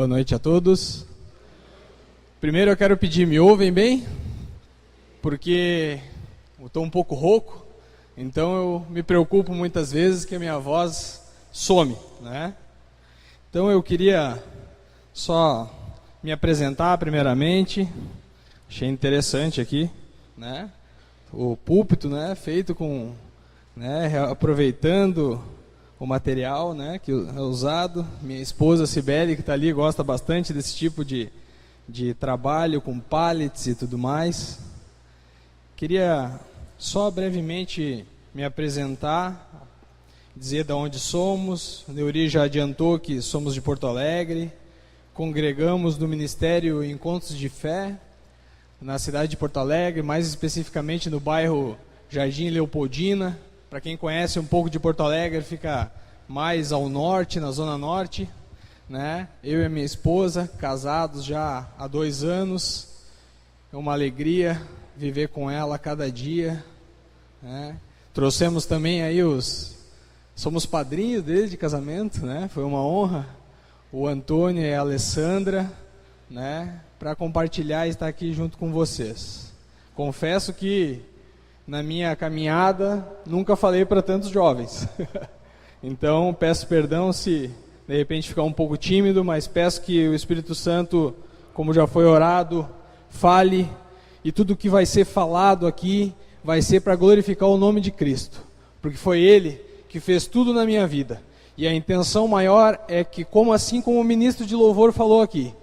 Boa noite a todos. Primeiro eu quero pedir, me ouvem bem? Porque eu estou um pouco rouco, então eu me preocupo muitas vezes que a minha voz some, né? Então eu queria só me apresentar primeiramente. Achei interessante aqui, né? O púlpito, né? Feito com, né? Aproveitando o material, né, que é usado. Minha esposa Cibele, que está ali, gosta bastante desse tipo de trabalho com pallets e tudo mais. Queria só brevemente me apresentar, dizer de onde somos. O Neuri já adiantou que somos de Porto Alegre, congregamos no Ministério Encontros de Fé, na cidade de Porto Alegre, mais especificamente no bairro Jardim Leopoldina. Para quem conhece um pouco de Porto Alegre, fica mais ao norte, na zona norte, né? Eu e a minha esposa, casados já há 2 anos, é uma alegria viver com ela a cada dia, né? Trouxemos também aí somos padrinhos dele de casamento, né? Foi uma honra, o Antônio e a Alessandra, né? Para compartilhar e estar aqui junto com vocês. Confesso que na minha caminhada, nunca falei para tantos jovens. Então, peço perdão se de repente ficar um pouco tímido, mas peço que o Espírito Santo, como já foi orado, fale, e tudo que vai ser falado aqui vai ser para glorificar o nome de Cristo, porque foi Ele que fez tudo na minha vida. E a intenção maior é que, como o ministro de louvor falou aqui,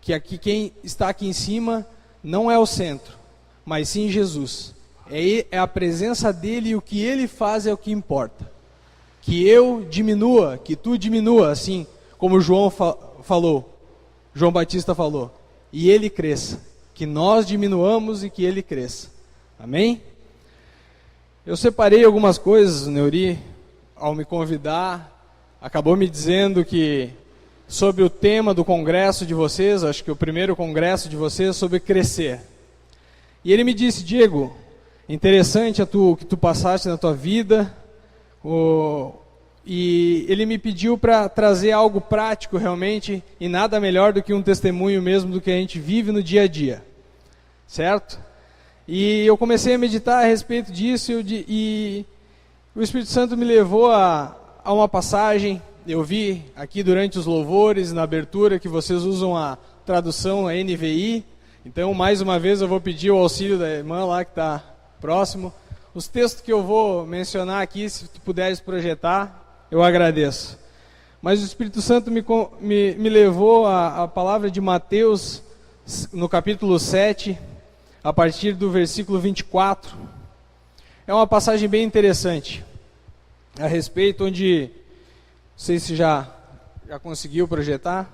que aqui quem está aqui em cima não é o centro, mas sim Jesus. É a presença dele, e o que ele faz é o que importa. Que eu diminua, que tu diminua, assim como João Batista falou, e ele cresça. Que nós diminuamos e que ele cresça. Amém? Eu separei algumas coisas, o Neuri, ao me convidar, acabou me dizendo que sobre o tema do congresso de vocês, acho que o primeiro congresso de vocês, sobre crescer. E ele me disse: Diego, interessante o que tu passaste na tua vida, e ele me pediu para trazer algo prático realmente, e nada melhor do que um testemunho mesmo do que a gente vive no dia a dia, certo? E eu comecei a meditar a respeito disso, e o Espírito Santo me levou a uma passagem. Eu vi aqui durante os louvores, na abertura, que vocês usam a tradução a NVI, então mais uma vez eu vou pedir o auxílio da irmã lá que está próximo. Os textos que eu vou mencionar aqui, se tu puderes projetar, eu agradeço. Mas o Espírito Santo me levou à palavra de Mateus, no capítulo 7, a partir do versículo 24. É uma passagem bem interessante, a respeito onde, não sei se já conseguiu projetar,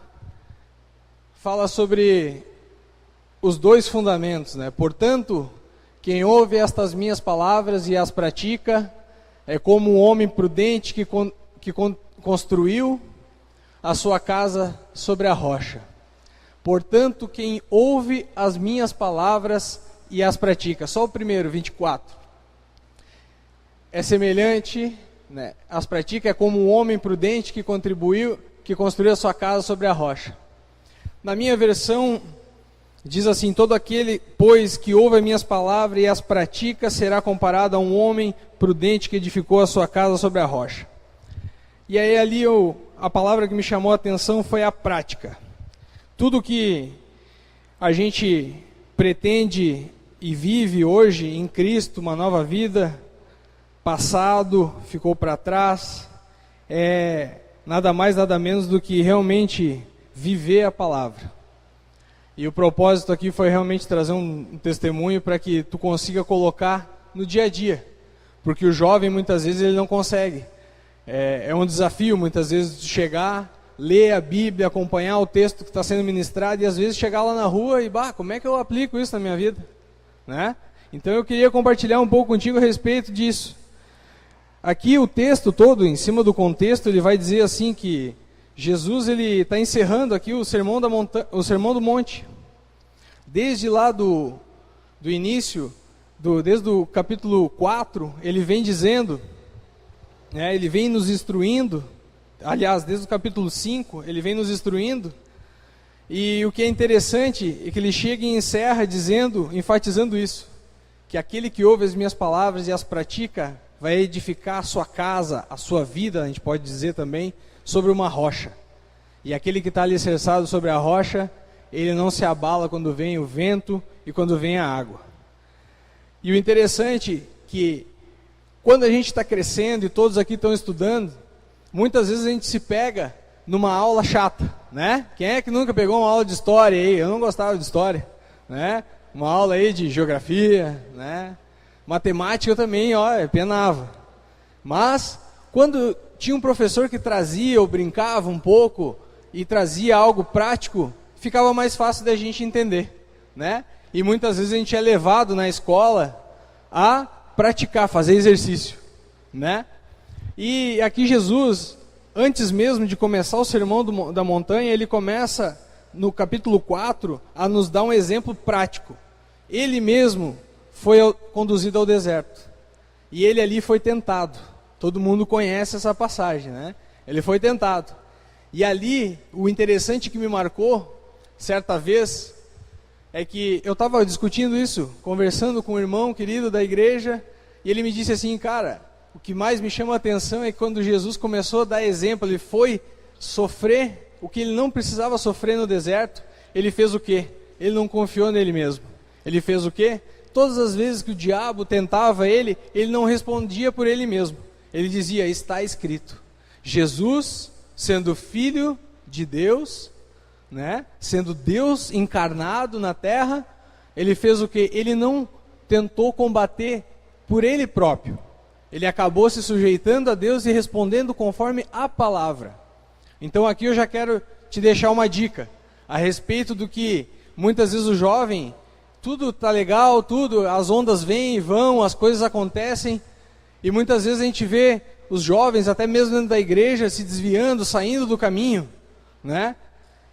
fala sobre os 2 fundamentos, né? Portanto, quem ouve estas minhas palavras e as pratica é como um homem prudente que construiu a sua casa sobre a rocha. Portanto, quem ouve as minhas palavras e as pratica. Só o primeiro, 24. É semelhante, né? As pratica é como um homem prudente que construiu a sua casa sobre a rocha. Na minha versão, diz assim: todo aquele, pois, que ouve as minhas palavras e as pratica, será comparado a um homem prudente que edificou a sua casa sobre a rocha. E aí ali a palavra que me chamou a atenção foi a prática. Tudo que a gente pretende e vive hoje em Cristo, uma nova vida, passado ficou para trás, é nada mais, nada menos do que realmente viver a palavra. E o propósito aqui foi realmente trazer um testemunho para que tu consiga colocar no dia a dia. Porque o jovem, muitas vezes, ele não consegue. É um desafio, muitas vezes, de chegar, ler a Bíblia, acompanhar o texto que está sendo ministrado, e às vezes chegar lá na rua e, como é que eu aplico isso na minha vida? Né? Então eu queria compartilhar um pouco contigo a respeito disso. Aqui o texto todo, em cima do contexto, ele vai dizer assim que Jesus ele está encerrando aqui o sermão do monte. Desde lá do início, desde o capítulo 4, ele vem dizendo, ele vem nos instruindo, aliás, desde o capítulo 5, ele vem nos instruindo E o que é interessante é que ele chega e encerra dizendo, enfatizando isso, que aquele que ouve as minhas palavras e as pratica vai edificar a sua casa, a sua vida, a gente pode dizer também, sobre uma rocha. E aquele que está alicerçado sobre a rocha, ele não se abala quando vem o vento e quando vem a água. E o interessante é que quando a gente está crescendo e todos aqui estão estudando, muitas vezes a gente se pega numa aula chata, né? Quem é que nunca pegou uma aula de história aí? Eu não gostava de história, né? Uma aula aí de geografia, né? Matemática eu também, penava. Mas, quando tinha um professor que trazia ou brincava um pouco e trazia algo prático, ficava mais fácil da gente entender, né? E muitas vezes a gente é levado na escola a praticar, fazer exercício, né? E aqui Jesus, antes mesmo de começar o sermão da montanha, ele começa no capítulo 4 a nos dar um exemplo prático. Ele mesmo foi conduzido ao deserto. E ele ali foi tentado. Todo mundo conhece essa passagem, né? Ele foi tentado. E ali, o interessante que me marcou, certa vez, é que eu estava discutindo isso, conversando com um irmão querido da igreja, e ele me disse assim, cara, o que mais me chama a atenção é que quando Jesus começou a dar exemplo, ele foi sofrer o que ele não precisava sofrer no deserto, ele fez o quê? Ele não confiou nele mesmo. Ele fez o quê? Todas as vezes que o diabo tentava ele não respondia por ele mesmo. Ele dizia, está escrito. Jesus, sendo filho de Deus, né? Sendo Deus encarnado na terra, ele fez o quê? Ele não tentou combater por ele próprio. Ele acabou se sujeitando a Deus e respondendo conforme a palavra. Então aqui eu já quero te deixar uma dica a respeito do que muitas vezes o jovem, tudo tá legal, as ondas vêm e vão, as coisas acontecem, e muitas vezes a gente vê os jovens, até mesmo dentro da igreja, se desviando, saindo do caminho, né?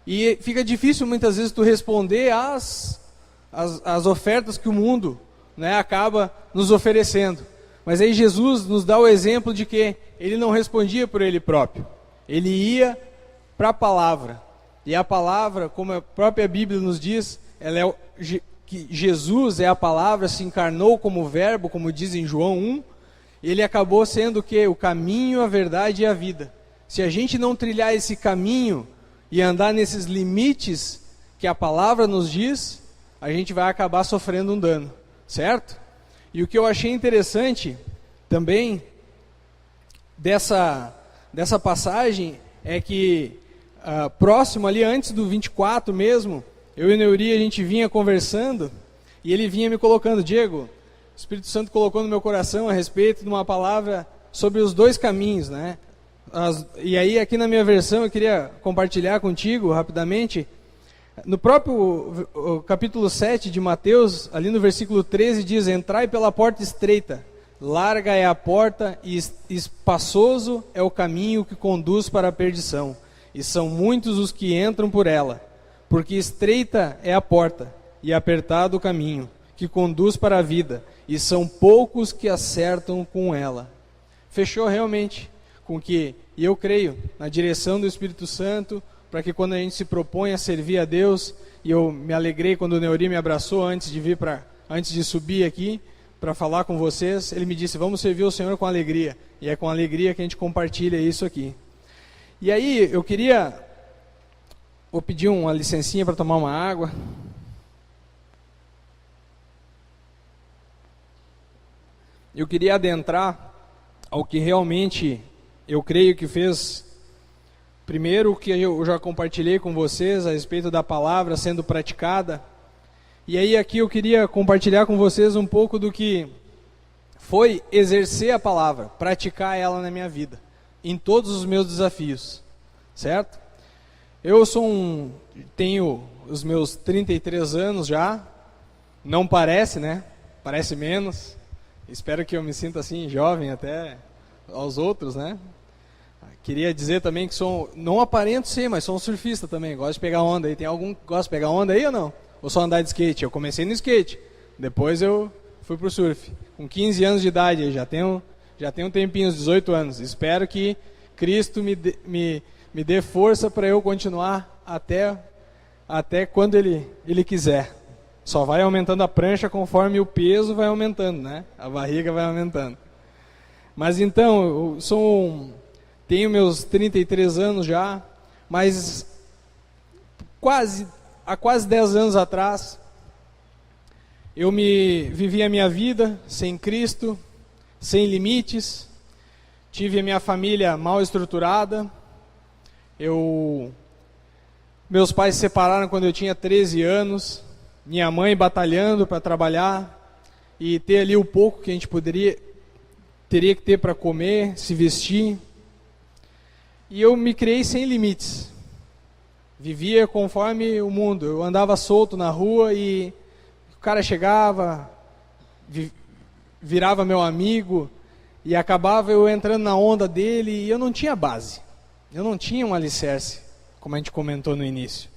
E fica difícil muitas vezes tu responder às ofertas que o mundo, né, acaba nos oferecendo. Mas aí Jesus nos dá o exemplo de que ele não respondia por ele próprio. Ele ia para a palavra. E a palavra, como a própria Bíblia nos diz, que Jesus é a palavra, se encarnou como verbo, como diz em João 1. Ele acabou sendo o quê? O caminho, a verdade e a vida. Se a gente não trilhar esse caminho e andar nesses limites que a palavra nos diz, a gente vai acabar sofrendo um dano, certo? E o que eu achei interessante também dessa passagem é que próximo ali, antes do 24 mesmo, eu e o Neuri, a gente vinha conversando e ele vinha me colocando, Diego, o Espírito Santo colocou no meu coração a respeito de uma palavra sobre os dois caminhos, né? E aí aqui na minha versão eu queria compartilhar contigo rapidamente. No próprio capítulo 7 de Mateus, ali no versículo 13 diz, entrai pela porta estreita, larga é a porta e espaçoso é o caminho que conduz para a perdição, e são muitos os que entram por ela, porque estreita é a porta e apertado o caminho que conduz para a vida, e são poucos que acertam com ela. Fechou realmente com que, e eu creio, na direção do Espírito Santo, para que quando a gente se propõe a servir a Deus, e eu me alegrei quando o Neuri me abraçou antes de subir aqui para falar com vocês, ele me disse, vamos servir o Senhor com alegria, e é com alegria que a gente compartilha isso aqui. E aí, vou pedir uma licencinha para tomar uma água. Eu queria adentrar ao que realmente eu creio que fez. Primeiro, o que eu já compartilhei com vocês a respeito da palavra sendo praticada. E aí aqui eu queria compartilhar com vocês um pouco do que foi exercer a palavra, praticar ela na minha vida, em todos os meus desafios, certo? Eu tenho os meus 33 anos já, não parece, né? Parece menos. Espero que eu me sinta assim, jovem até aos outros, né? Queria dizer também que não aparento ser, mas sou um surfista também, gosto de pegar onda aí. Tem algum que gosta de pegar onda aí ou não? Ou só andar de skate? Eu comecei no skate, depois eu fui pro surf. Com 15 anos de idade, já tenho um tempinho, uns 18 anos. Espero que Cristo me dê força para eu continuar até até quando ele quiser. Só vai aumentando a prancha conforme o peso vai aumentando, né? A barriga vai aumentando. Mas então, tenho meus 33 anos já, mas há quase 10 anos atrás, eu vivi a minha vida sem Cristo, sem limites, tive a minha família mal estruturada, meus pais se separaram quando eu tinha 13 anos, minha mãe batalhando para trabalhar e ter ali o pouco que a gente teria que ter para comer, se vestir. E eu me criei sem limites. Vivia conforme o mundo. Eu andava solto na rua e o cara chegava, virava meu amigo e acabava eu entrando na onda dele e eu não tinha base. Eu não tinha um alicerce, como a gente comentou no início.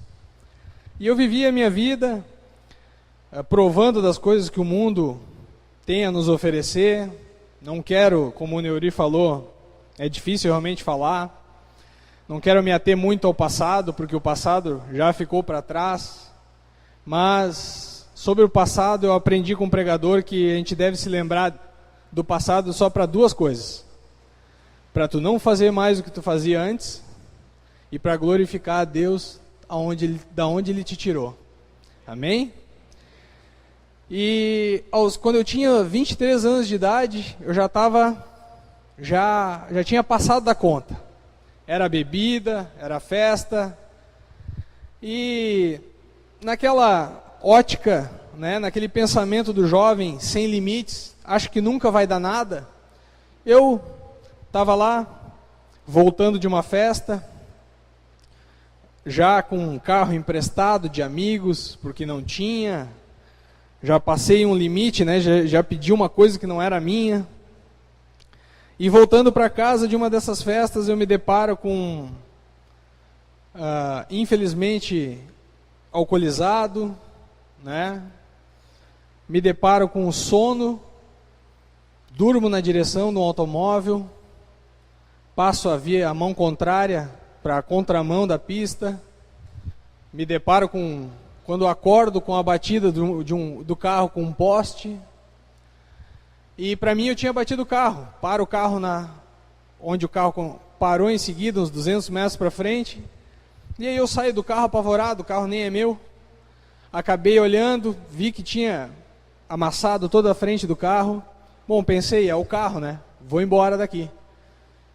E eu vivia a minha vida provando das coisas que o mundo tem a nos oferecer. Não quero, como o Neuri falou, é difícil realmente falar. Não quero me ater muito ao passado, porque o passado já ficou para trás. Mas sobre o passado eu aprendi com um pregador que a gente deve se lembrar do passado só para duas coisas. Para tu não fazer mais do que tu fazia antes e para glorificar a Deus da onde Ele te tirou. Amém? E quando eu tinha 23 anos de idade, eu já tinha passado da conta. Era bebida, era festa. E naquela ótica, né, naquele pensamento do jovem sem limites, acho que nunca vai dar nada, eu estava lá, voltando de uma festa, já com um carro emprestado de amigos, porque não tinha. Já passei um limite, né? Já pedi uma coisa que não era minha. E voltando para casa de uma dessas festas, eu me deparo com, infelizmente, alcoolizado, né? Me deparo com sono, durmo na direção do automóvel, passo a mão contrária para a contramão da pista, me deparo quando acordo com a batida do carro com um poste. E para mim eu tinha batido o carro. Paro o carro onde o carro parou em seguida, uns 200 metros para frente. E aí eu saio do carro apavorado, o carro nem é meu. Acabei olhando, vi que tinha amassado toda a frente do carro. Bom, pensei, é o carro, né? Vou embora daqui.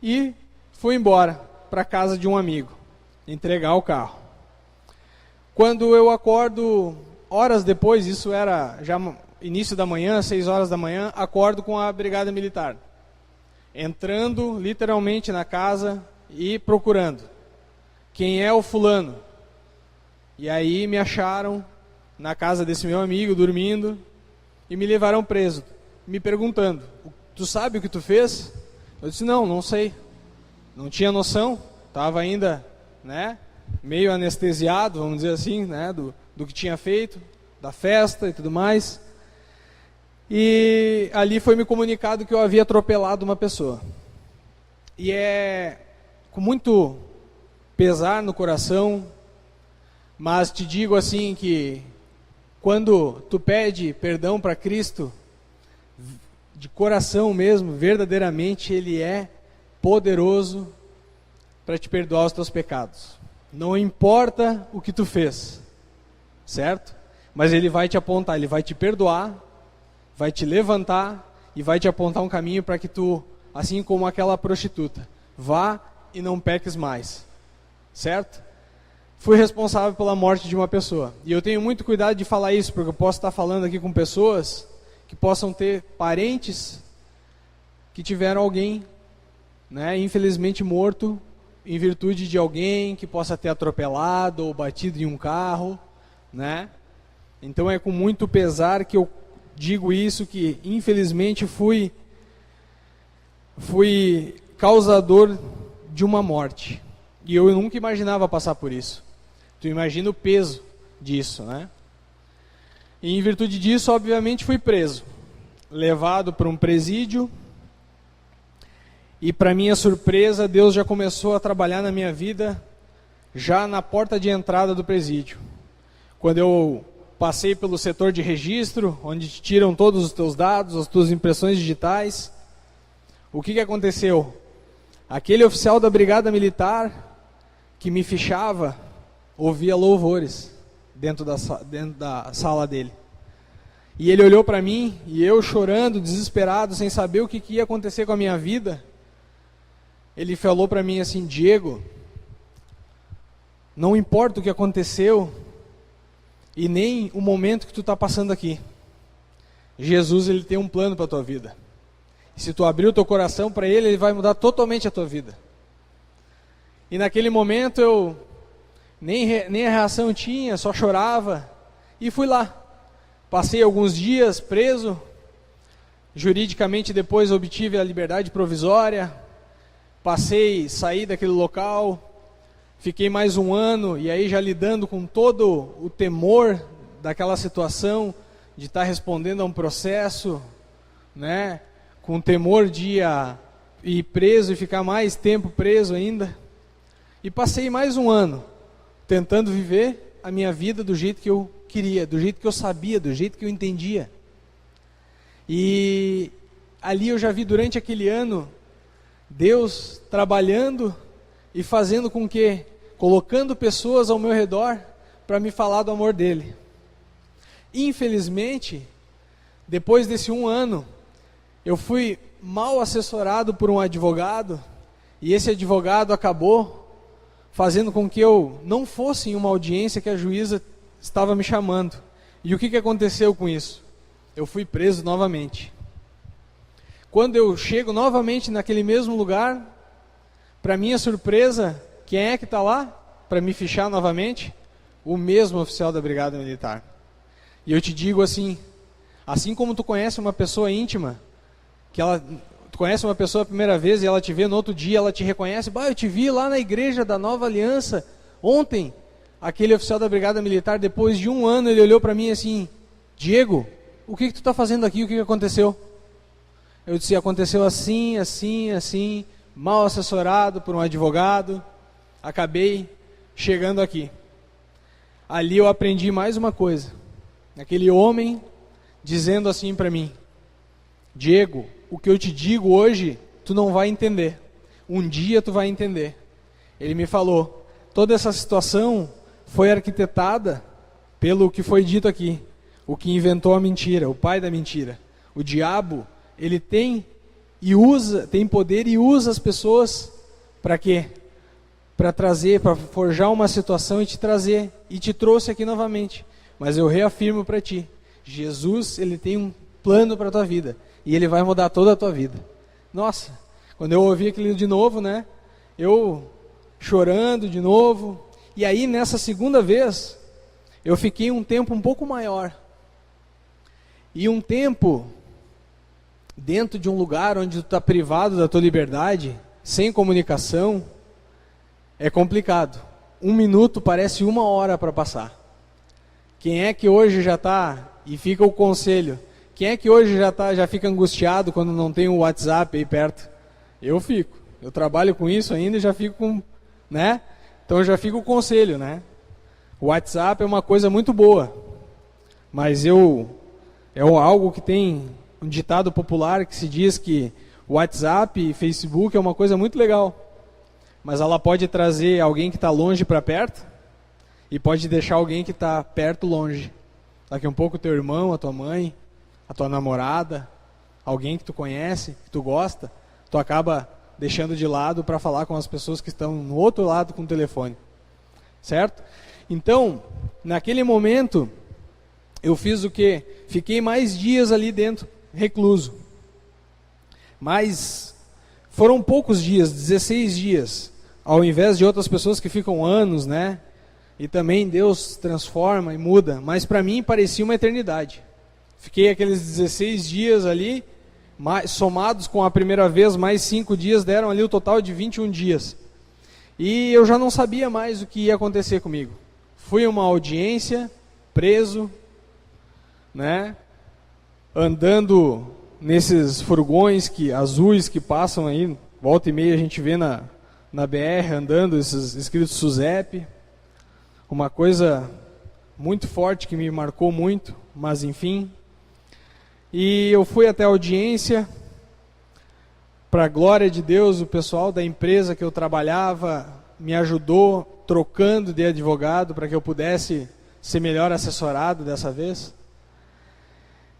E fui embora para a casa de um amigo, entregar o carro. Quando eu acordo, horas depois, isso era já início da manhã, 6 horas da manhã, acordo com a Brigada Militar. Entrando literalmente na casa e procurando. Quem é o fulano? E aí me acharam na casa desse meu amigo, dormindo, e me levaram preso, me perguntando, tu sabe o que tu fez? Eu disse, não sei. Não tinha noção, estava ainda, né, meio anestesiado, vamos dizer assim, né, do que tinha feito, da festa e tudo mais. E ali foi me comunicado que eu havia atropelado uma pessoa. E é com muito pesar no coração, mas te digo assim que quando tu pede perdão para Cristo, de coração mesmo, verdadeiramente, Ele é poderoso para te perdoar os teus pecados. Não importa o que tu fez, certo? Mas Ele vai te apontar, Ele vai te perdoar, vai te levantar e vai te apontar um caminho para que tu, assim como aquela prostituta, vá e não peques mais, certo? Fui responsável pela morte de uma pessoa. E eu tenho muito cuidado de falar isso, porque eu posso estar falando aqui com pessoas que possam ter parentes que tiveram alguém, né, infelizmente morto em virtude de alguém que possa ter atropelado ou batido em um carro, né? Então é com muito pesar que eu digo isso, que infelizmente fui causador de uma morte. E eu nunca imaginava passar por isso. Tu imagina o peso disso, né? E em virtude disso, obviamente, fui preso, levado para um presídio. E para minha surpresa, Deus já começou a trabalhar na minha vida, já na porta de entrada do presídio. quando eu passei pelo setor de registro, onde tiram todos os teus dados, as tuas impressões digitais, o que aconteceu? Aquele oficial da Brigada Militar que me fichava, ouvia louvores dentro da sala dele. E ele olhou para mim, e eu chorando, desesperado, sem saber o que ia acontecer com a minha vida, ele falou para mim assim: Diego, não importa o que aconteceu, e nem o momento que tu está passando aqui, Jesus, ele tem um plano para a tua vida. E se tu abrir o teu coração para ele, ele vai mudar totalmente a tua vida. E naquele momento eu nem a reação tinha, só chorava, e fui lá. Passei alguns dias preso, juridicamente depois obtive a liberdade provisória, saí daquele local, fiquei mais um ano, e aí já lidando com todo o temor daquela situação, de estar respondendo a um processo, né, com temor de ir preso e ficar mais tempo preso ainda. E passei mais um ano, tentando viver a minha vida do jeito que eu queria, do jeito que eu sabia, do jeito que eu entendia. E ali eu já vi durante aquele ano, Deus trabalhando e fazendo com que, colocando pessoas ao meu redor para me falar do amor dele. Infelizmente, depois desse um ano, eu fui mal assessorado por um advogado, e esse advogado acabou fazendo com que eu não fosse em uma audiência que a juíza estava me chamando. E o que aconteceu com isso? Eu fui preso novamente. Quando eu chego novamente naquele mesmo lugar, para minha surpresa, quem é que está lá para me fichar novamente? O mesmo oficial da Brigada Militar. E eu te digo assim como tu conhece uma pessoa íntima, tu conhece uma pessoa a primeira vez e ela te vê no outro dia, ela te reconhece: bah, eu te vi lá na igreja da Nova Aliança ontem. Aquele oficial da Brigada Militar, depois de um ano, ele olhou para mim assim: Diego, o que tu está fazendo aqui? O que aconteceu? Eu disse: aconteceu assim, assim, assim, mal assessorado por um advogado, acabei chegando aqui. Ali eu aprendi mais uma coisa. Aquele homem dizendo assim para mim: Diego, o que eu te digo hoje, tu não vai entender. Um dia tu vai entender. Ele me falou: toda essa situação foi arquitetada pelo que foi dito aqui. O que inventou a mentira, o pai da mentira. O diabo, ele tem poder e usa as pessoas para quê? Para trazer, para forjar uma situação e te trazer. E te trouxe aqui novamente. Mas eu reafirmo para ti, Jesus, ele tem um plano para a tua vida. E ele vai mudar toda a tua vida. Nossa, quando eu ouvi aquilo de novo, né? Eu chorando de novo. E aí, nessa segunda vez, eu fiquei um tempo um pouco maior. E um tempo dentro de um lugar onde tu está privado da tua liberdade, sem comunicação, é complicado. 1 minuto parece 1 hora para passar. Quem é que hoje já está, e fica o conselho, quem é que hoje já fica angustiado quando não tem o WhatsApp aí perto? Eu fico. Eu trabalho com isso ainda e já fico com, né? Então já fica o conselho, né? O WhatsApp é uma coisa muito boa, mas é algo que tem um ditado popular que se diz que o WhatsApp e Facebook é uma coisa muito legal, mas ela pode trazer alguém que está longe para perto e pode deixar alguém que está perto longe. Daqui a um pouco teu irmão, a tua mãe, a tua namorada, alguém que tu conhece, que tu gosta, tu acaba deixando de lado para falar com as pessoas que estão no outro lado com o telefone. Certo? Então, naquele momento, eu fiz o quê? Fiquei mais dias ali dentro, recluso. Mas foram poucos dias, 16 dias, ao invés de outras pessoas que ficam anos, né? E também Deus transforma e muda, mas para mim parecia uma eternidade. Fiquei aqueles 16 dias ali, somados com a primeira vez, mais 5 dias, deram ali o total de 21 dias. E eu já não sabia mais o que ia acontecer comigo. Fui a uma audiência, preso, né? Andando nesses furgões azuis que passam aí, volta e meia a gente vê na BR andando, esses escritos SUSEP. Uma coisa muito forte que me marcou muito, mas enfim. E eu fui até a audiência. Para a glória de Deus, o pessoal da empresa que eu trabalhava me ajudou trocando de advogado para que eu pudesse ser melhor assessorado dessa vez.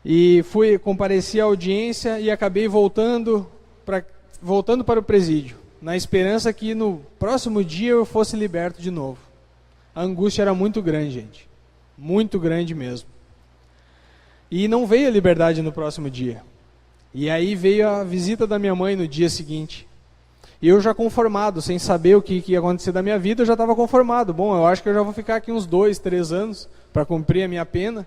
E compareci à audiência e acabei voltando para o presídio, na esperança que no próximo dia eu fosse liberto de novo. A angústia era muito grande, gente. Muito grande mesmo. E não veio a liberdade no próximo dia. E aí veio a visita da minha mãe no dia seguinte. E eu já conformado, sem saber o que ia acontecer da minha vida, eu já estava conformado. Bom, eu acho que eu já vou ficar aqui uns 2, 3 anos para cumprir a minha pena.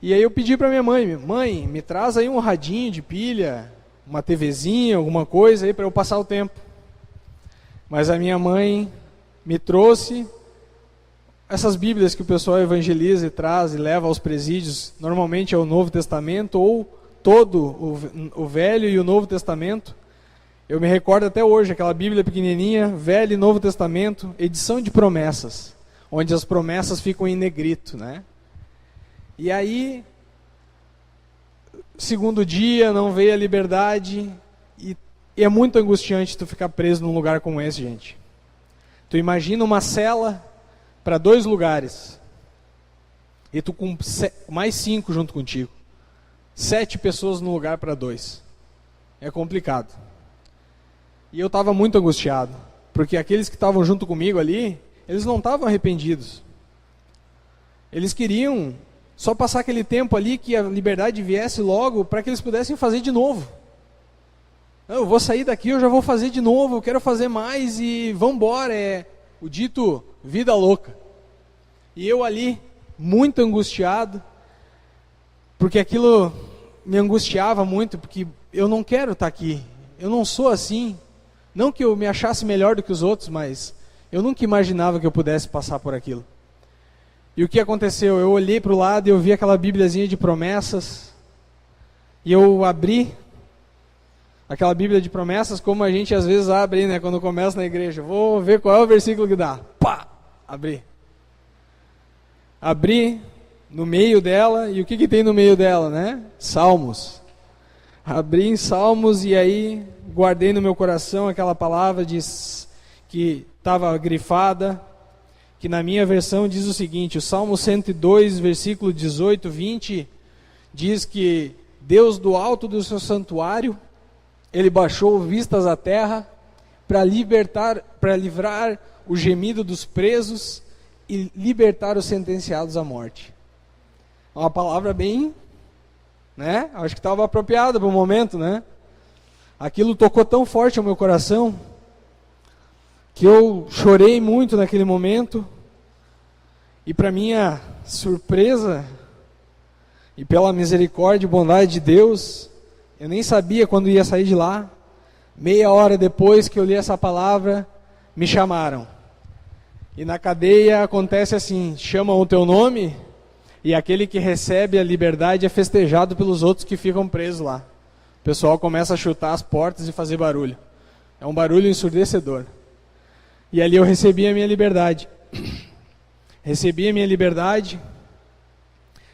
E aí eu pedi para minha mãe: mãe, me traz aí um radinho de pilha, uma TVzinha, alguma coisa aí para eu passar o tempo. Mas a minha mãe me trouxe essas bíblias que o pessoal evangeliza e traz e leva aos presídios. Normalmente é o Novo Testamento ou todo o Velho e o Novo Testamento. Eu me recordo até hoje, aquela Bíblia pequenininha, Velho e Novo Testamento, edição de promessas, onde as promessas ficam em negrito, né? E aí, segundo dia, não veio a liberdade, e é muito angustiante tu ficar preso num lugar como esse, gente. Tu imagina uma cela para 2 lugares, e tu com mais 5 junto contigo. 7 pessoas no lugar para 2. É complicado. E eu estava muito angustiado, porque aqueles que estavam junto comigo ali, eles não estavam arrependidos. Eles queriam só passar aquele tempo ali, que a liberdade viesse logo, para que eles pudessem fazer de novo. Eu vou sair daqui, eu já vou fazer de novo, eu quero fazer mais e vamos embora. É o dito vida louca. E eu ali, muito angustiado, porque aquilo me angustiava muito, porque eu não quero estar aqui, eu não sou assim. Não que eu me achasse melhor do que os outros, mas eu nunca imaginava que eu pudesse passar por aquilo. E o que aconteceu? Eu olhei para o lado e eu vi aquela bíbliazinha de promessas, e eu abri aquela bíblia de promessas, como a gente às vezes abre, né, quando começa na igreja. Vou ver qual é o versículo que dá. Pá! Abri no meio dela, e o que tem no meio dela, né? Salmos. Abri em Salmos e aí guardei no meu coração aquela palavra que estava grifada, que na minha versão diz o seguinte: o Salmo 102, versículo 18, 20, diz que Deus do alto do seu santuário, Ele baixou vistas à terra para livrar o gemido dos presos e libertar os sentenciados à morte. Uma palavra bem, né? Acho que estava apropriada para o momento, né? Aquilo tocou tão forte ao meu coração que eu chorei muito naquele momento. E para minha surpresa e pela misericórdia e bondade de Deus, eu nem sabia quando ia sair de lá. Meia hora depois que eu li essa palavra, me chamaram. E na cadeia acontece assim: chamam o teu nome, e aquele que recebe a liberdade é festejado pelos outros que ficam presos lá. O pessoal começa a chutar as portas e fazer barulho. É um barulho ensurdecedor. E ali eu recebi a minha liberdade. Recebi a minha liberdade.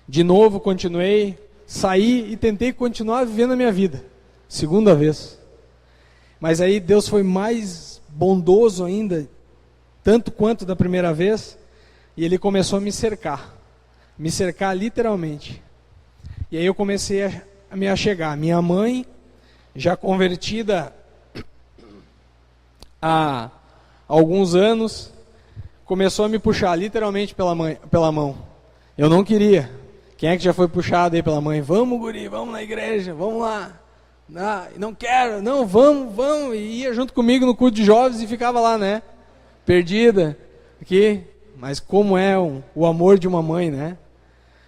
De novo continuei, saí e tentei continuar vivendo a minha vida. Segunda vez. Mas aí Deus foi mais bondoso ainda, tanto quanto da primeira vez, e Ele começou a me cercar literalmente. E aí eu comecei a me achegar. Minha mãe, já convertida há alguns anos, começou a me puxar literalmente pela mão. Eu não queria. Quem é que já foi puxado aí pela mãe? Vamos, guri, vamos na igreja, vamos lá. Não quero, não, vamos. E ia junto comigo no culto de jovens e ficava lá, né? Perdida. Aqui. Mas como é o amor de uma mãe, né?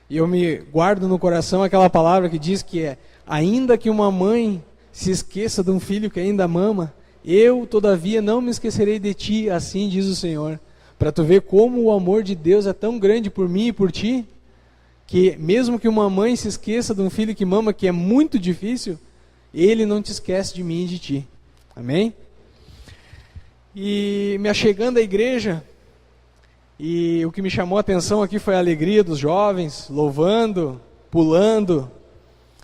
E eu me guardo no coração aquela palavra que diz que ainda que uma mãe se esqueça de um filho que ainda mama, eu, todavia, não me esquecerei de ti, assim diz o Senhor. Para tu ver como o amor de Deus é tão grande por mim e por ti, que mesmo que uma mãe se esqueça de um filho que mama, que é muito difícil, Ele não te esquece de mim e de ti. Amém? E me achegando à igreja, E o que me chamou a atenção aqui foi a alegria dos jovens, louvando, pulando.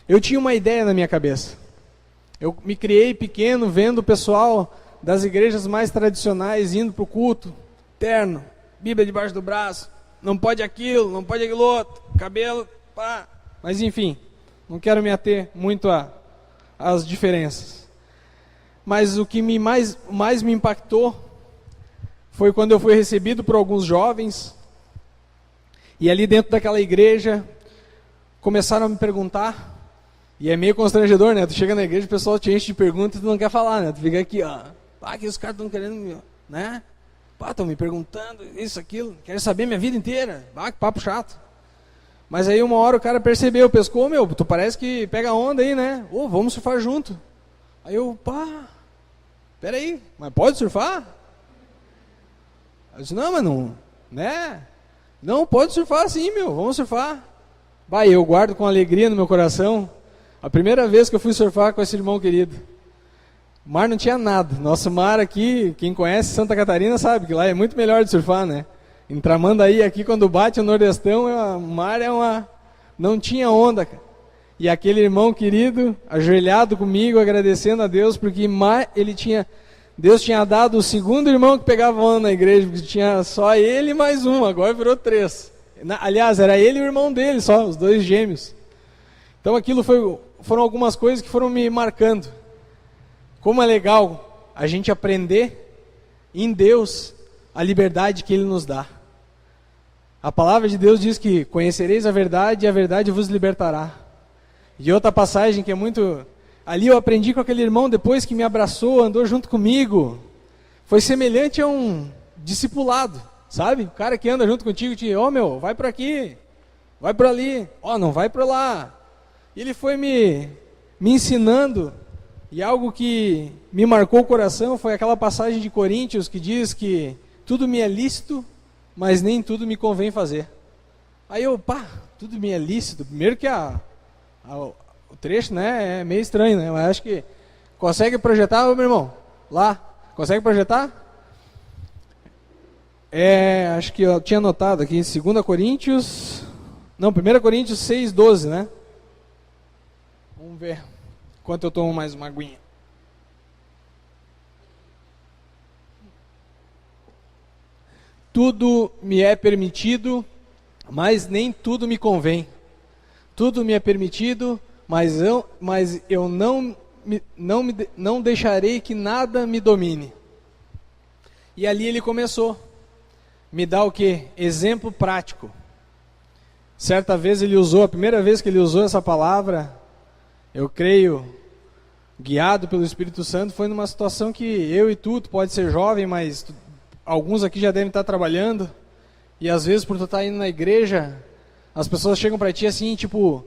Eu tinha uma ideia na minha cabeça. Eu me criei pequeno vendo o pessoal das igrejas mais tradicionais indo para o culto, terno, Bíblia debaixo do braço, não pode aquilo, não pode aquilo outro, cabelo, pá. Mas enfim, não quero me ater muito às diferenças. Mas o que mais me impactou foi quando eu fui recebido por alguns jovens, e ali dentro daquela igreja, começaram a me perguntar, e é meio constrangedor, né? Tu chega na igreja, o pessoal te enche de perguntas e tu não quer falar, né? Tu fica aqui, ó, pá, que os caras estão querendo, né? Pá, estão me perguntando isso, aquilo, querem saber minha vida inteira, pá, que papo chato. Mas aí uma hora o cara percebeu, pescou, meu, tu parece que pega onda aí, né? Ô, vamos surfar junto. Aí eu, pá, peraí, mas pode surfar? Eu disse, não, mas não, né? Não, pode surfar sim, meu, vamos surfar. Vai, eu guardo com alegria no meu coração a primeira vez que eu fui surfar com esse irmão querido. O mar não tinha nada. Nosso mar aqui, quem conhece Santa Catarina sabe que lá é muito melhor de surfar, né? Em Tramandaí, aqui quando bate o nordestão, o mar é uma... não tinha onda, cara. E aquele irmão querido, ajoelhado comigo, agradecendo a Deus, porque Deus tinha dado o segundo irmão que pegava onda na igreja, porque tinha só ele e mais um, agora virou 3. Aliás, era ele e o irmão dele só, os 2 gêmeos. Então aquilo foram algumas coisas que foram me marcando. Como é legal a gente aprender em Deus a liberdade que Ele nos dá. A palavra de Deus diz que conhecereis a verdade e a verdade vos libertará. E outra passagem que é muito... Ali eu aprendi com aquele irmão depois que me abraçou, andou junto comigo. Foi semelhante a um discipulado, sabe? O cara que anda junto contigo e te diz, meu, vai para aqui, vai para ali, não vai para lá. E ele foi me ensinando, e algo que me marcou o coração foi aquela passagem de Coríntios que diz que tudo me é lícito, mas nem tudo me convém fazer. Aí eu, tudo me é lícito. Primeiro que o trecho, né, é meio estranho, né? Mas acho que consegue projetar, meu irmão? Lá, consegue projetar? Acho que eu tinha anotado aqui, 1 Coríntios 6:12, né? Vamos ver, enquanto eu tomo mais uma aguinha. Tudo me é permitido, mas nem tudo me convém. Tudo me é permitido, mas eu não deixarei que nada me domine. E ali ele começou. Me dá o quê? Exemplo prático. Certa vez a primeira vez que ele usou essa palavra, eu creio, guiado pelo Espírito Santo, foi numa situação que eu e tu pode ser jovem, mas alguns aqui já devem estar trabalhando, e às vezes por tu estar indo na igreja, as pessoas chegam para ti assim, tipo,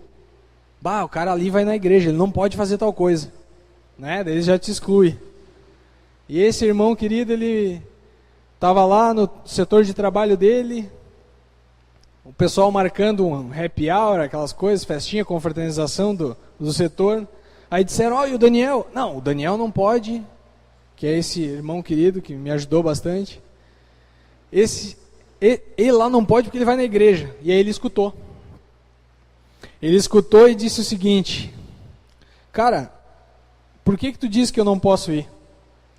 o cara ali vai na igreja, ele não pode fazer tal coisa, né? Daí ele já te exclui. E esse irmão querido, ele estava lá no setor de trabalho dele, o pessoal marcando um happy hour, aquelas coisas, festinha, confraternização do setor. Aí disseram, e o Daniel? Não, o Daniel não pode, que é esse irmão querido que me ajudou bastante. Ele lá não pode porque ele vai na igreja. E aí ele escutou. Ele escutou e disse o seguinte, cara, por que tu disse que eu não posso ir?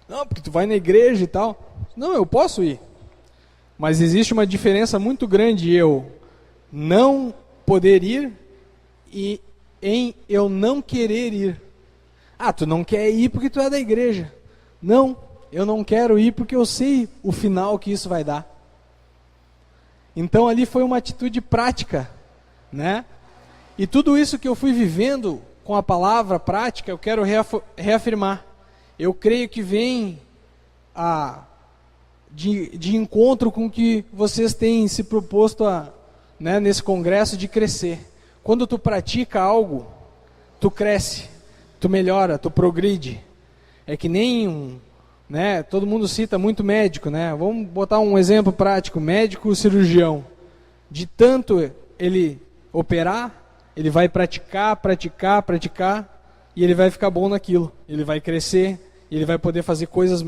Não, porque tu vai na igreja e tal. Não, eu posso ir. Mas existe uma diferença muito grande eu não poder ir e em eu não querer ir. Tu não quer ir porque tu é da igreja. Não, eu não quero ir porque eu sei o final que isso vai dar. Então ali foi uma atitude prática, né? E tudo isso que eu fui vivendo com a palavra prática, eu quero reafirmar. Eu creio que vem de encontro com o que vocês têm se proposto nesse congresso de crescer. Quando tu pratica algo, tu cresce, tu melhora, tu progride. É que nem todo mundo cita muito médico, né? Vamos botar um exemplo prático, médico cirurgião. De tanto ele operar, ele vai praticar, e ele vai ficar bom naquilo. Ele vai crescer, ele vai poder fazer coisas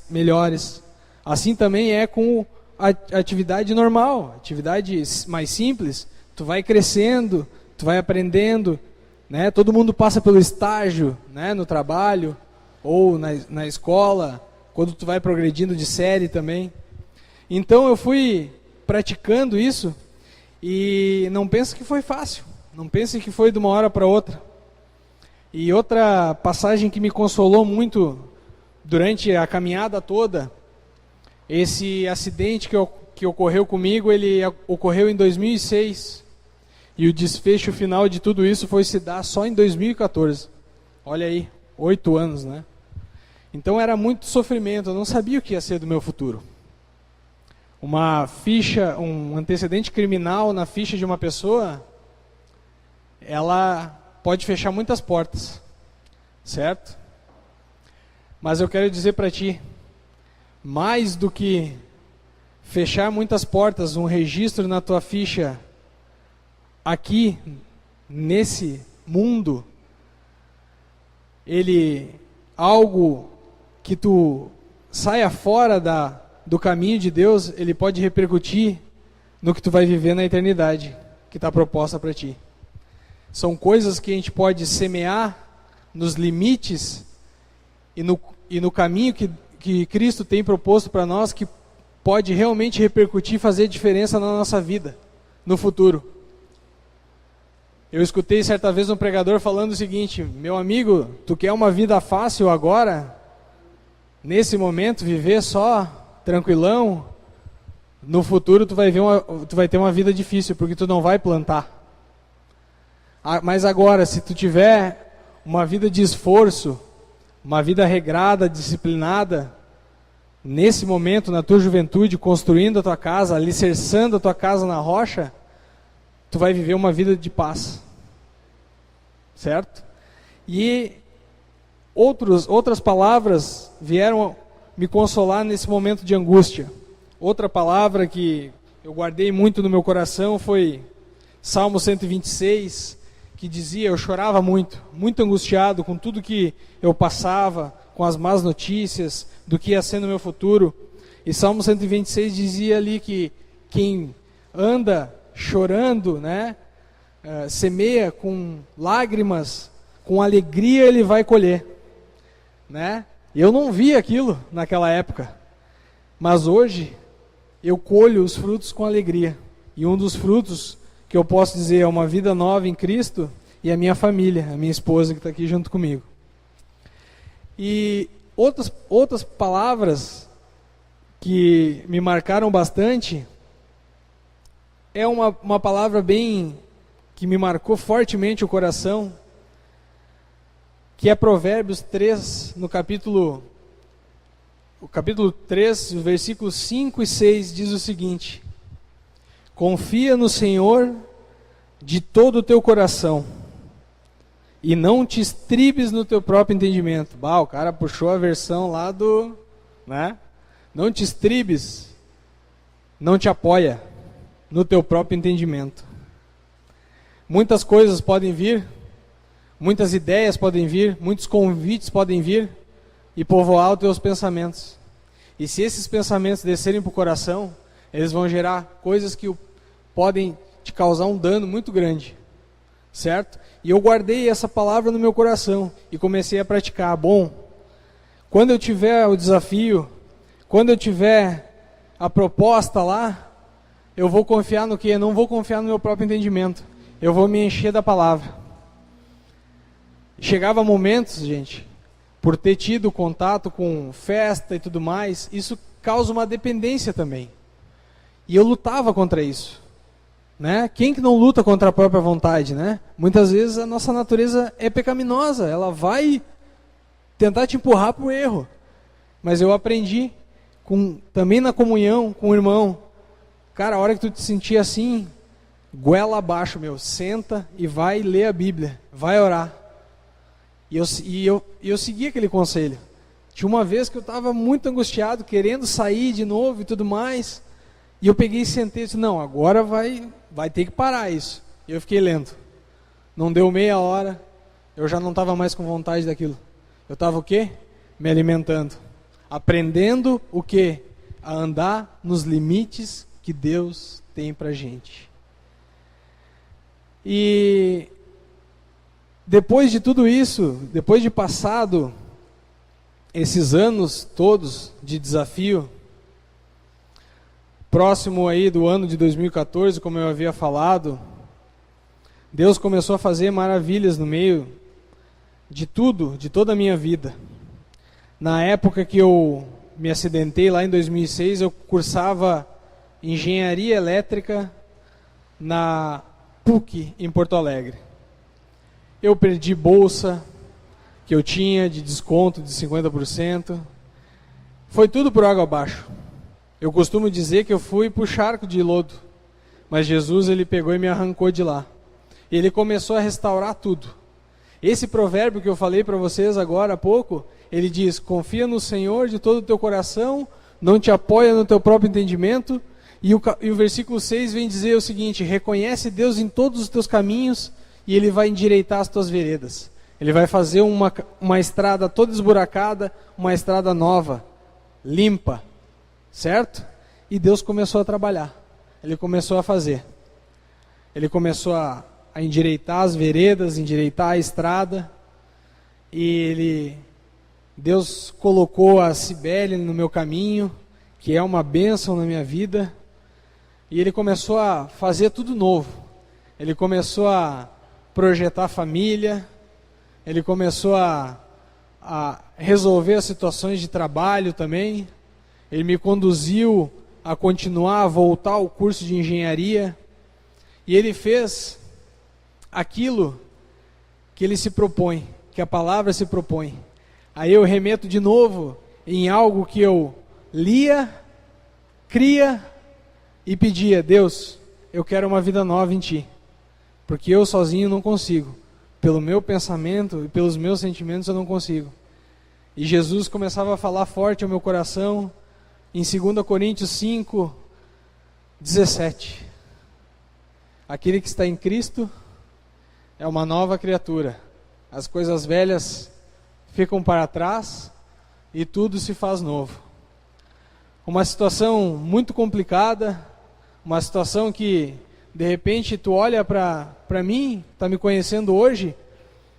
melhores. Assim também é com atividade normal, atividade mais simples. Tu vai crescendo, tu vai aprendendo, né? Todo mundo passa pelo estágio, né? No trabalho ou na escola, quando tu vai progredindo de série também. Então eu fui praticando isso e não pense que foi fácil, não pense que foi de uma hora para outra. E outra passagem que me consolou muito durante a caminhada toda, esse acidente que ocorreu comigo, ele ocorreu em 2006. E o desfecho final de tudo isso foi se dar só em 2014. Olha aí, 8 anos, né? Então era muito sofrimento, eu não sabia o que ia ser do meu futuro. Uma ficha, um antecedente criminal na ficha de uma pessoa, ela pode fechar muitas portas, certo? Mas eu quero dizer para ti, mais do que fechar muitas portas, um registro na tua ficha aqui, nesse mundo, algo que tu saia fora do caminho de Deus, ele pode repercutir no que tu vai viver na eternidade, que está proposta para ti. São coisas que a gente pode semear nos limites e no caminho que Cristo tem proposto para nós, que pode realmente repercutir, fazer diferença na nossa vida, no futuro. Eu escutei certa vez um pregador falando o seguinte: meu amigo, tu quer uma vida fácil agora? Nesse momento, viver só tranquilão? No futuro tu vai ter uma vida difícil, porque tu não vai plantar. Mas agora, se tu tiver uma vida de esforço, uma vida regrada, disciplinada, nesse momento, na tua juventude, construindo a tua casa, alicerçando a tua casa na rocha, tu vai viver uma vida de paz, certo? E outras palavras vieram me consolar nesse momento de angústia. Outra palavra que eu guardei muito no meu coração foi Salmo 126, que dizia: eu chorava muito, muito angustiado com tudo que eu passava, com as más notícias do que ia ser no meu futuro. E Salmo 126 dizia ali que quem anda chorando, né, semeia com lágrimas, com alegria ele vai colher, né? Eu não vi aquilo naquela época, mas hoje eu colho os frutos com alegria. E um dos frutos que eu posso dizer é uma vida nova em Cristo e a minha família, a minha esposa que está aqui junto comigo. E outras palavras que me marcaram bastante, é uma palavra que me marcou fortemente o coração, que é Provérbios 3, o capítulo 3, os versículos 5 e 6, diz o seguinte: confia no Senhor de todo o teu coração, e não te estribes no teu próprio entendimento. O cara puxou a versão lá do, né? Não te estribes, não te apoia no teu próprio entendimento. Muitas coisas podem vir, muitas ideias podem vir, muitos convites podem vir e povoar os teus pensamentos. E se esses pensamentos descerem para o coração, eles vão gerar coisas que podem te causar um dano muito grande, certo? E eu guardei essa palavra no meu coração e comecei a praticar. Quando eu tiver o desafio, quando eu tiver a proposta lá, eu vou confiar no quê? Não vou confiar no meu próprio entendimento. Eu vou me encher da palavra. Chegava momentos, gente, por ter tido contato com festa e tudo mais, isso causa uma dependência também. E eu lutava contra isso, né? Quem que não luta contra a própria vontade, né? Muitas vezes a nossa natureza é pecaminosa, ela vai tentar te empurrar para o erro. Mas eu aprendi, também na comunhão com o irmão, cara, a hora que tu te sentir assim, goela abaixo, senta e vai ler a Bíblia, vai orar. E eu segui aquele conselho. Tinha uma vez que eu estava muito angustiado, querendo sair de novo e tudo mais, e eu peguei e sentei e disse: não, agora vai ter que parar isso. E eu fiquei lendo. Não deu meia hora, eu já não estava mais com vontade daquilo. Eu estava o quê? Me alimentando. Aprendendo o quê? a andar nos limites que Deus tem pra gente. E depois de tudo isso, depois de passado esses anos todos de desafio, próximo aí do ano de 2014, como eu havia falado, Deus começou a fazer maravilhas no meio de tudo, de toda a minha vida. Na época que eu me acidentei, lá em 2006, eu cursava engenharia elétrica na PUC em Porto Alegre. Eu perdi bolsa que eu tinha de desconto de 50%. Foi tudo por água abaixo. Eu costumo dizer que eu fui para o charco de lodo, mas Jesus, ele pegou e me arrancou de lá. Ele começou a restaurar tudo. Esse provérbio que eu falei para vocês agora há pouco, ele diz: confia no Senhor de todo o teu coração, não te apoia no teu próprio entendimento. E o versículo 6 vem dizer o seguinte: reconhece Deus em todos os teus caminhos e Ele vai endireitar as tuas veredas. Ele vai fazer uma estrada toda esburacada, uma estrada nova, limpa, certo? E Deus começou a trabalhar, Ele começou a fazer. Ele começou a endireitar as veredas, endireitar a estrada. E Deus colocou a Cibele no meu caminho, que é uma bênção na minha vida. E Ele começou a fazer tudo novo. Ele começou a projetar família. Ele começou a resolver as situações de trabalho também. Ele me conduziu a continuar, a voltar ao curso de engenharia. E Ele fez aquilo que Ele se propõe, que a palavra se propõe. Aí eu remeto de novo em algo que eu lia, cria e pedia: Deus, eu quero uma vida nova em Ti, porque eu sozinho não consigo, pelo meu pensamento e pelos meus sentimentos eu não consigo. E Jesus começava a falar forte ao meu coração, em 2 Coríntios 5, 17. Aquele que está em Cristo é uma nova criatura. As coisas velhas ficam para trás e tudo se faz novo. Uma situação muito complicada, uma situação que de repente tu olha para mim, está me conhecendo hoje,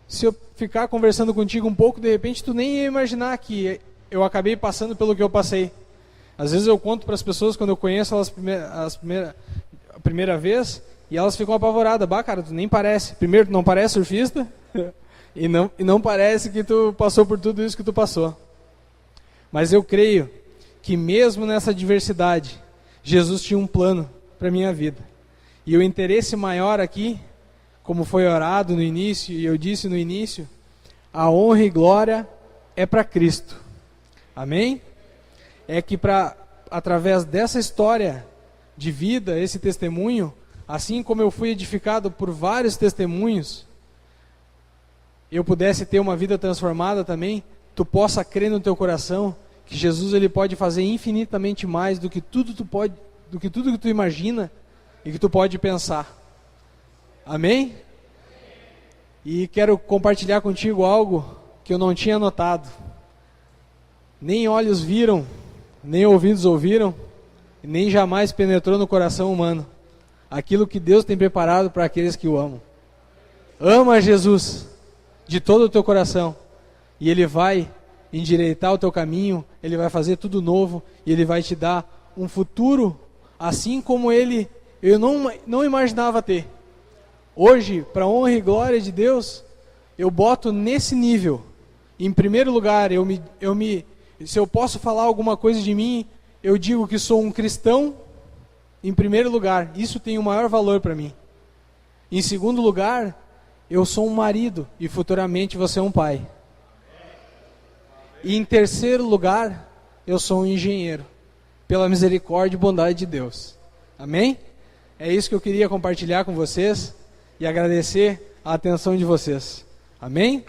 se eu ficar conversando contigo um pouco, de repente tu nem ia imaginar que eu acabei passando pelo que eu passei. Às vezes eu conto para as pessoas quando eu conheço elas a primeira vez, e elas ficam apavoradas: bah, cara, tu nem parece. Primeiro, tu não parece surfista, e não parece que tu passou por tudo isso que tu passou. Mas eu creio que mesmo nessa diversidade, Jesus tinha um plano para a minha vida. E o interesse maior aqui, como foi orado no início, e eu disse no início, a honra e glória é para Cristo. Amém? É que através dessa história de vida, esse testemunho, assim como eu fui edificado por vários testemunhos, eu pudesse ter uma vida transformada também, tu possa crer no teu coração que Jesus, ele pode fazer infinitamente mais do que tudo que tu imagina e que tu pode pensar. Amém? E quero compartilhar contigo algo que eu não tinha notado. Nem olhos viram, nem ouvidos ouviram, e nem jamais penetrou no coração humano aquilo que Deus tem preparado para aqueles que o amam. Ama Jesus de todo o teu coração, e Ele vai endireitar o teu caminho, Ele vai fazer tudo novo, e Ele vai te dar um futuro, assim como eu não imaginava ter. Hoje, para a honra e glória de Deus, eu boto nesse nível. Em primeiro lugar, se eu posso falar alguma coisa de mim, eu digo que sou um cristão. Em primeiro lugar, isso tem o maior valor para mim. Em segundo lugar, eu sou um marido e futuramente você é um pai. E em terceiro lugar, eu sou um engenheiro, pela misericórdia e bondade de Deus. Amém? É isso que eu queria compartilhar com vocês e agradecer a atenção de vocês. Amém?